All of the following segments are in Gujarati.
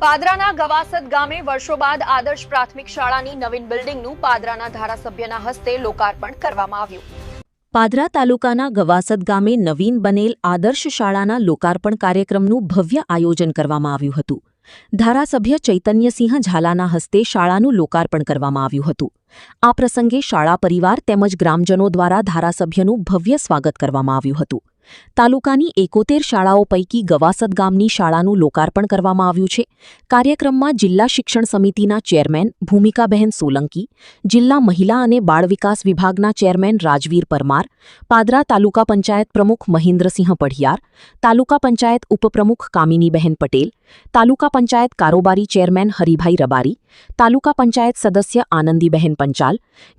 પાદરાના ગવાસદ ગામે વર્ષો બાદ આદર્શ પ્રાથમિક શાળાની નવીન બિલ્ડિંગનું પાદરાના ધારાસભ્યના હસ્તે લોકાર્પણ કરવામાં આવ્યું. પાદરા તાલુકાના ગવાસદ ગામે નવીન બનેલ આદર્શ શાળાના લોકાર્પણ કાર્યક્રમનું ભવ્ય આયોજન કરવામાં આવ્યું હતું. ધારાસભ્ય ચૈતન્યસિંહ ઝાલાના હસ્તે શાળાનું લોકાર્પણ કરવામાં આવ્યું હતું. આ પ્રસંગે શાળા પરિવાર તેમજ ગ્રામજનો દ્વારા ધારાસભ્યનું ભવ્ય સ્વાગત કરવામાં આવ્યું હતું. તાલુકાની 71 શાળાઓ પૈકી ગવાસદ ગામની શાળાનું લોકાર્પણ કરવામાં આવ્યું છે. કાર્યક્રમમાં જિલ્લા શિક્ષણ સમિતિના ચેરમેન ભૂમિકાબહેન સોલંકી, જિલ્લા મહિલા અને બાળ વિકાસ વિભાગના ચેરમેન રાજવીર પરમાર, પાદરા તાલુકા પંચાયત પ્રમુખ મહેન્દ્રસિંહ પઢિયાર, તાલુકા પંચાયત ઉપપ્રમુખ કામિનીબહેન પટેલ, તાલુકા પંચાયત કારોબારી ચેરમેન હરિભાઈ રબારી, તાલુકા પંચાયત સદસ્ય આનંદીબહેન પંચાલ,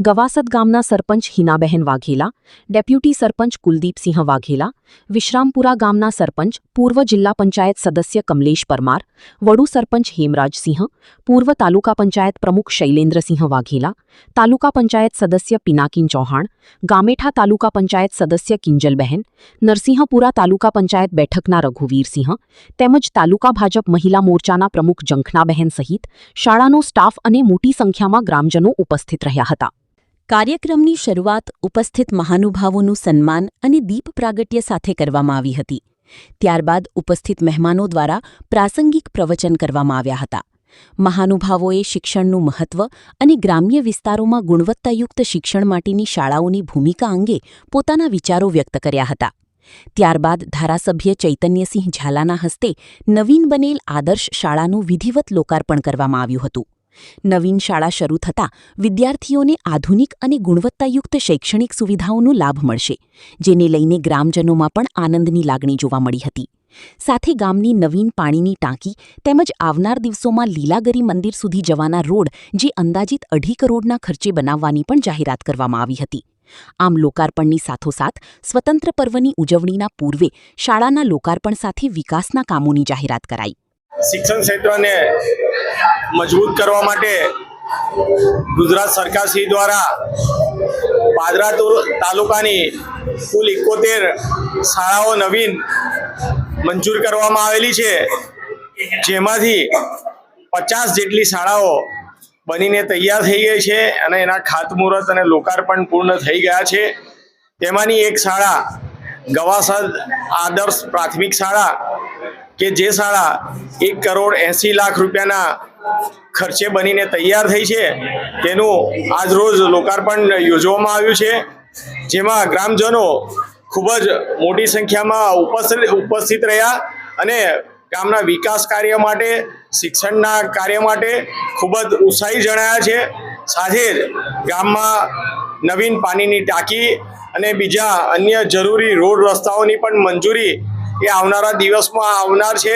ગવાસદ ગામના સરપંચ હિનાબહેન વાઘેલા, ડેપ્યુટી સરપંચ કુલદીપસિંહ વાઘેલા, વિશ્રામપુરા ગામના સરપંચ પૂર્વ જિલ્લા પંચાયત સદસ્ય કમલેશ પરમાર, વડુ સરપંચ હેમરાજસિંહ, પૂર્વ તાલુકા પંચાયત પ્રમુખ શૈલેન્દ્રસિંહ વાઘેલા, તાલુકા પંચાયત સદસ્ય પિનાકીન ચૌહાણ, ગામેઠા તાલુકા પંચાયત સદસ્ય કિંજલબહેન, નરસિંહપુરા તાલુકા પંચાયત બેઠકના રઘુવીરસિંહ તેમજ તાલુકા ભાજપ મહિલા મોરચાના પ્રમુખ જંખનાબહેન સહિત શાળાનો સ્ટાફ અને મોટી સંખ્યામાં ગ્રામજનો ઉપસ્થિત રહ્યા હતા. કાર્યક્રમની શરૂઆત ઉપસ્થિત મહાનુભાવોનું સન્માન અને દીપ પ્રાગટ્ય સાથે કરવામાં આવી હતી. ત્યારબાદ ઉપસ્થિત મહેમાનો દ્વારા પ્રાસંગિક પ્રવચન કરવામાં આવ્યા હતા. મહાનુભાવોએ શિક્ષણનું મહત્વ અને ગ્રામ્ય વિસ્તારોમાં ગુણવત્તાયુક્ત શિક્ષણ માટેની શાળાઓની ભૂમિકા અંગે પોતાના વિચારો વ્યક્ત કર્યા હતા. ત્યારબાદ ધારાસભ્ય ચૈતન્યસિંહ ઝાલાના હસ્તે નવીન બનેલ આદર્શ શાળાનું વિધિવત લોકાર્પણ કરવામાં આવ્યું હતું. નવીન શાળા શરૂ થતાં વિદ્યાર્થીઓને આધુનિક અને ગુણવત્તાયુક્ત શૈક્ષણિક સુવિધાઓનો લાભ મળશે, જેને લઈને ગ્રામજનોમાં પણ આનંદની લાગણી જોવા મળી હતી. સાથે ગામની નવીન પાણીની ટાંકી તેમજ આવનાર દિવસોમાં લીલાગરી મંદિર સુધી જવાના રોડ જે અંદાજિત 2.5 કરોડના ખર્ચે બનાવવાની પણ જાહેરાત કરવામાં આવી હતી. આમ લોકાર્પણની સાથોસાથ સ્વતંત્ર પર્વની ઉજવણીના પૂર્વે શાળાના લોકાર્પણ સાથે વિકાસના કામોની જાહેરાત કરાઈ. શિક્ષણ ક્ષેત્રને મજબૂત કરવા માટે ગુજરાત સરકાર શ્રી દ્વારા પાદરા તાલુકાની કુલ 71 શાળાઓ નવીન મંજૂર કરવામાં આવેલી છે, જેમાંથી 50 જેટલી શાળાઓ બનીને તૈયાર થઈ ગઈ છે અને એના ખાતમુહૂર્ત અને લોકાર્પણ પૂર્ણ થઈ ગયા છે. તેમાંની એક શાળા ગવાસદ આદર્શ પ્રાથમિક શાળા કે જે શાળા 1 કરોડ 80 લાખ રૂપિયાના ખર્ચે બનીને તૈયાર થઈ છે, તેનું આજરોજ લોકાર્પણ યોજવામાં આવ્યું છે, જેમાં ગ્રામજનો ખૂબ જ મોટી સંખ્યામાં ઉપસ્થિત રહ્યા અને ગામના વિકાસ કાર્ય માટે, શિક્ષણના કાર્ય માટે ખૂબ જ ઉત્સાહી જણાયા છે. સાથે જ ગામમાં નવીન પાણીની ટાંકી અને બીજા અન્ય જરૂરી રોડ રસ્તાઓની પણ મંજૂરી એ આવનારા દિવસમાં આવનાર છે.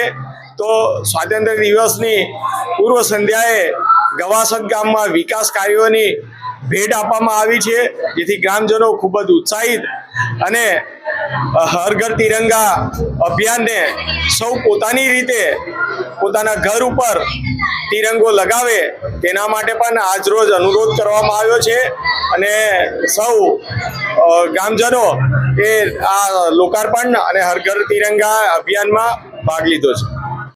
તો સ્વાતંત્ર્ય દિવસની પૂર્વ સંધ્યાએ ગવાસદ ગામમાં વિકાસ કાર્યોની ભેટ આપવામાં આવી છે, જેથી ગ્રામજનો ખૂબ જ ઉત્સાહિત અને હર ઘર તિરંગા અભિયાનને સૌ પોતાની રીતે પોતાના ઘર ઉપર તિરંગો લગાવે તેના માટે પણ આજરોજ અનુરોધ કરવામાં આવ્યો છે અને સૌ ગામજનો એ આ લોકાર્પણ અને હર ઘર તિરંગા અભિયાનમાં ભાગ લીધો છે.